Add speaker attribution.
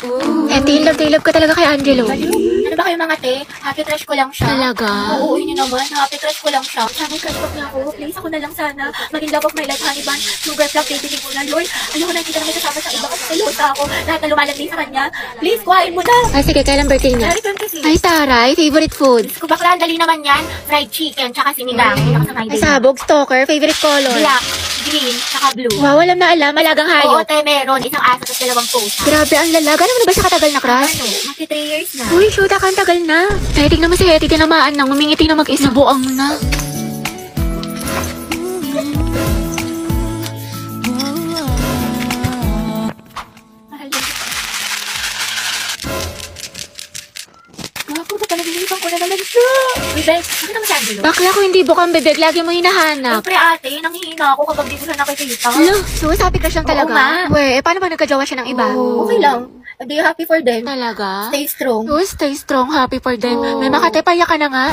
Speaker 1: Love ka talaga kay Angelo.
Speaker 2: Ano ba kayo mga te? Happy crush ko lang siya.
Speaker 1: Talaga?
Speaker 2: Oo, yun naman. Happy crush ko lang siya. Sana crush ko niya ako. Please, ako na lang sana. Maging love of my life, honey bun. Sugar plug, baby ko na. Lord, ayoko na kita na may kasama sa iba kasi kaluta ako. Lahat na lumalagay sa kanya. Please, kuhain mo na.
Speaker 1: Ay, sige, kailan birthday niya?
Speaker 2: Sorry, kasi.
Speaker 1: Ay, taray, favorite food.
Speaker 2: Kung bakla, dali naman yan. Fried chicken, tsaka sinigang.
Speaker 1: Ay, sabog, stalker, favorite color.
Speaker 2: Black, green, tsaka blue.
Speaker 1: Wow, alam na alam, malagang
Speaker 2: Oo,
Speaker 1: hayop.
Speaker 2: te, meron. Isang aso at 2 pusa.
Speaker 1: Grabe, ang lalaga. Alam mo na ba siya katagal na crush?
Speaker 2: Ano? Magti 3 years na.
Speaker 1: Uy, shoot, ang tagal na. Ay, tignan mo si Hetty, tinamaan nang umingiti na mag-isa. Buang na.
Speaker 2: Mahal din. Gago, ba't nalilipan ko na naman siya? Uy, Bes, bakit naman si Angelo?
Speaker 1: Bakla ko hindi bukang bebek, lagi mo hinahanap.
Speaker 2: Siyempre ate, nanghihina ako kapag di ko siya nakikita.
Speaker 1: Hello, so happy crush lang
Speaker 2: Oo
Speaker 1: talaga?
Speaker 2: nga.
Speaker 1: Weh, paano ba nagkajawa siya ng iba?
Speaker 2: Okay lang. Be happy for them.
Speaker 1: Talaga?
Speaker 2: Stay strong.
Speaker 1: Oh, stay strong, happy for them.
Speaker 2: Oo.
Speaker 1: May makatepaya ka na nga.